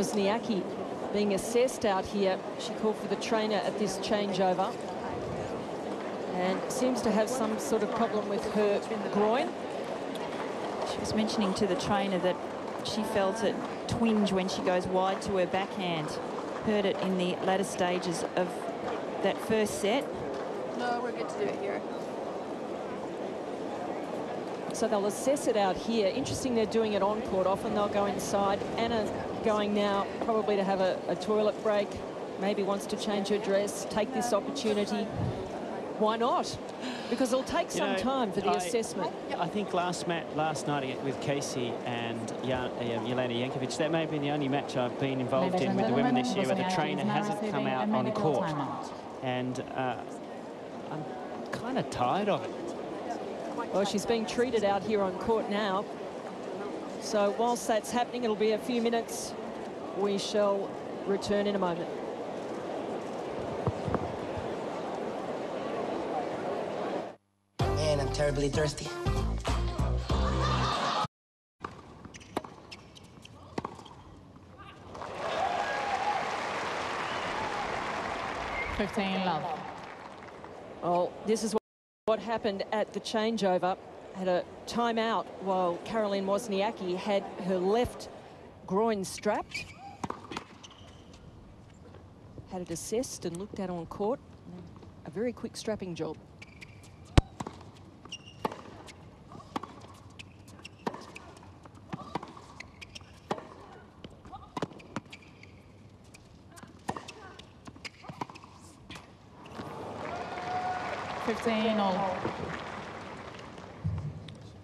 Wozniacki being assessed out here. She called for the trainer at this changeover and seems to have some sort of problem with her groin. She was mentioning to the trainer that she felt it twinge when she goes wide to her backhand. Heard it in the latter stages of that first set. No, we're good to do it here. So they'll assess it out here. Interesting they're doing it on court. Often they'll go inside. Anna going now probably to have a toilet break. Maybe wants to change her dress, take this opportunity. Why not? Because it'll take some time for the assessment. I think last night with Casey and Jelena Jankovic, that may have been the only match I've been involved in with the women this year where the trainer hasn't come out on court. And I'm kind of tired of it. Well, she's being treated out here on court now. So whilst that's happening, it'll be a few minutes. We shall return in a moment. Man, I'm terribly thirsty. Love. Oh, this is what happened at the changeover. Had a timeout while Caroline Wozniacki had her left groin strapped. Had it assessed and looked at on court. A very quick strapping job.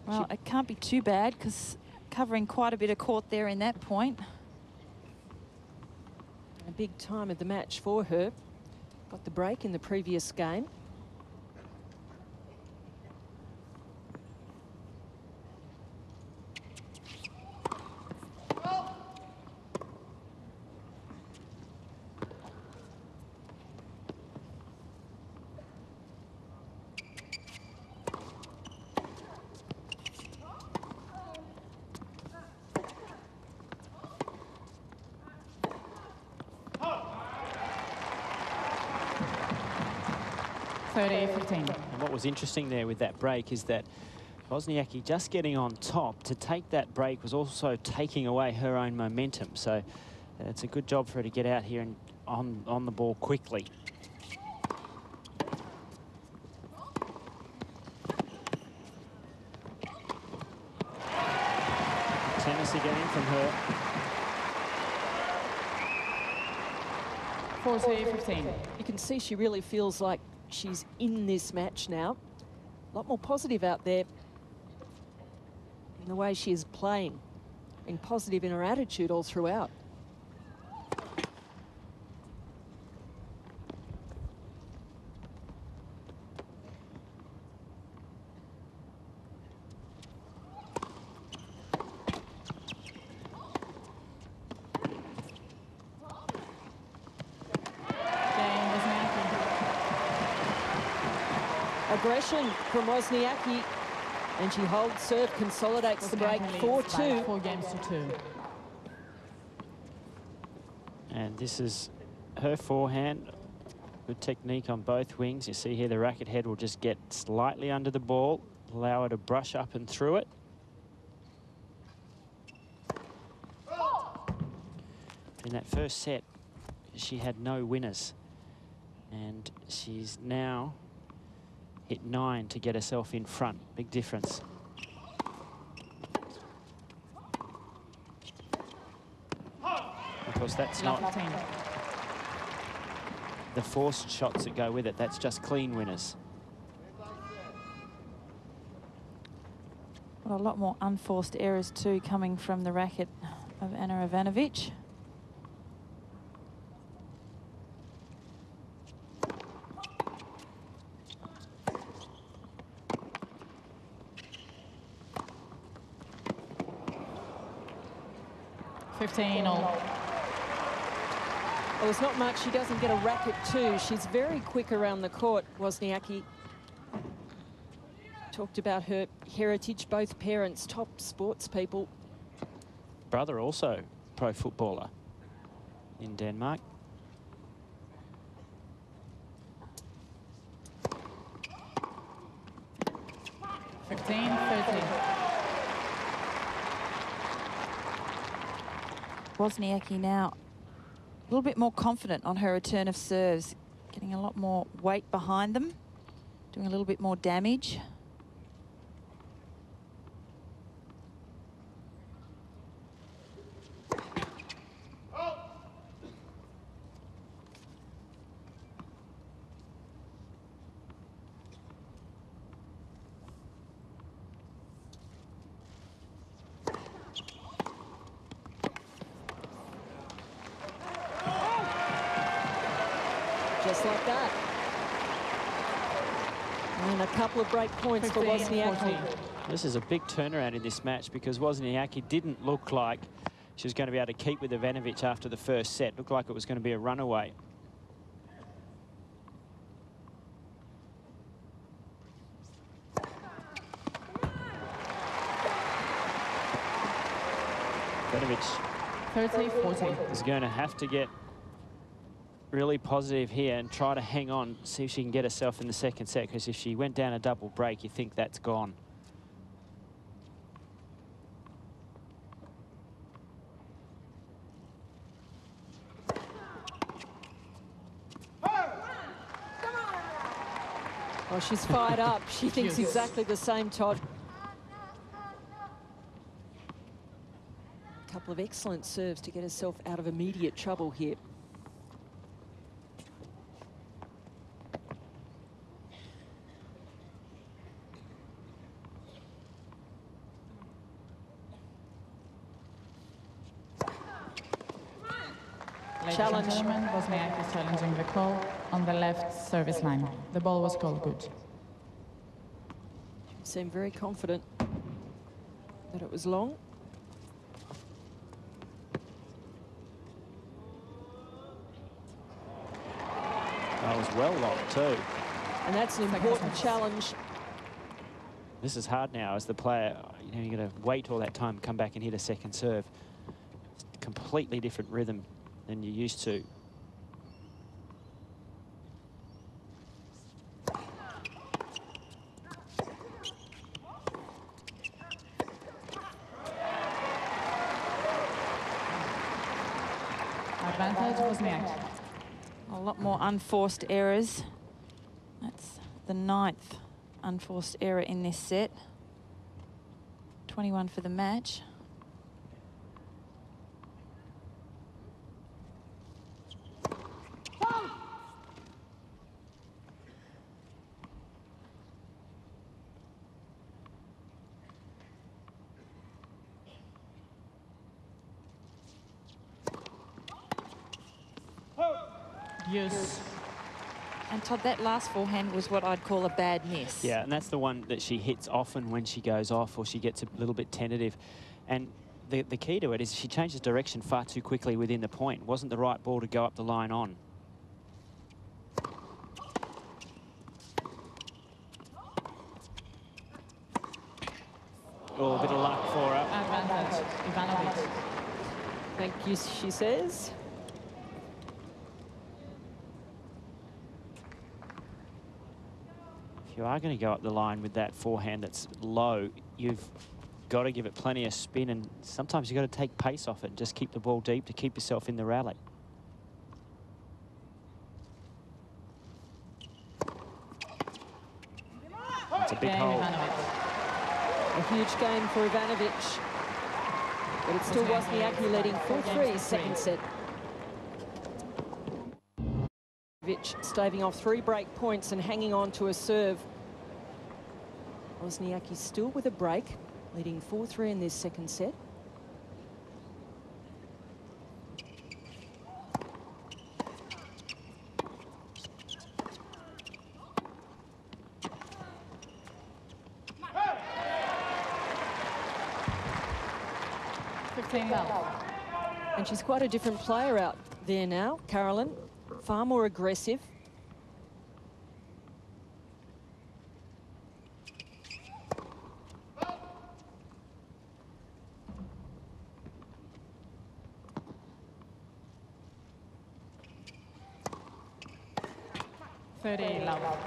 Well, it can't be too bad because covering quite a bit of court there in that point. A big time of the match for her. Got the break in the previous game. And what was interesting there with that break is that Wozniacki just getting on top to take that break was also taking away her own momentum. So it's a good job for her to get out here and on the ball quickly. Tennis again from her. 40-15. You can see she really feels like she's in this match now. A lot more positive out there in the way she is playing, being positive in her attitude all throughout. Aggression from Wozniacki, and she holds serve, consolidates the break 4-2. 4 games to 2. And this is her forehand. Good technique on both wings. You see here the racket head will just get slightly under the ball, allow her to brush up and through it. In that first set, she had no winners. And she's now hit 9 to get herself in front. Big difference. Of course, that's not the forced shots that go with it. That's just clean winners. Well, a lot more unforced errors too coming from the racket of Anna Ivanovic. Well, there's not much. She doesn't get a racket too. She's very quick around the court, Wozniacki. Talked about her heritage, both parents, top sports people. Brother also pro footballer. in Denmark. Wozniacki now a little bit more confident on her return of serves, getting a lot more weight behind them, doing a little bit more damage. Just like that. And a couple of break points for Wozniacki. This is a big turnaround in this match because Wozniacki didn't look like she was going to be able to keep with Ivanovic after the first set. Looked like it was going to be a runaway. Ivanovic 30-40. is going to have to get really positive here and try to hang on, see if she can get herself in the second set, because if she went down a double break, you think that's gone. Oh, she's fired up. She thinks exactly the same, Todd. A couple of excellent serves to get herself out of immediate trouble here. Challenge. Wozniacki challenging the call on the left service line. The ball was called good. Seemed very confident that it was long. That was well long too. And that's an important challenge. This is hard now as the player. You know, you're going to wait all that time, come back and hit a second serve. It's a completely different rhythm than you're used to. Advantage Wozniacki. A lot more unforced errors. That's the 9th unforced error in this set. 21 for the match. Yes. And Todd, that last forehand was what I'd call a bad miss. Yeah, and that's the one that she hits often when she goes off or she gets a little bit tentative. And the key to it is she changes direction far too quickly within the point. It wasn't the right ball to go up the line on. Oh, a bit of luck for her. Advantage Ivanovic. Thank you, she says. If you are going to go up the line with that forehand that's low, you've got to give it plenty of spin, and sometimes you've got to take pace off it and just keep the ball deep to keep yourself in the rally. That's a big hole. A huge game for Ivanovic. But it's still Wozniacki leading 4-3 second set. Staving off 3 break points and hanging on to a serve. Wozniacki still with a break, leading 4-3 in this second set. And she's quite a different player out there now, Carolyn. Far more aggressive. 30 love.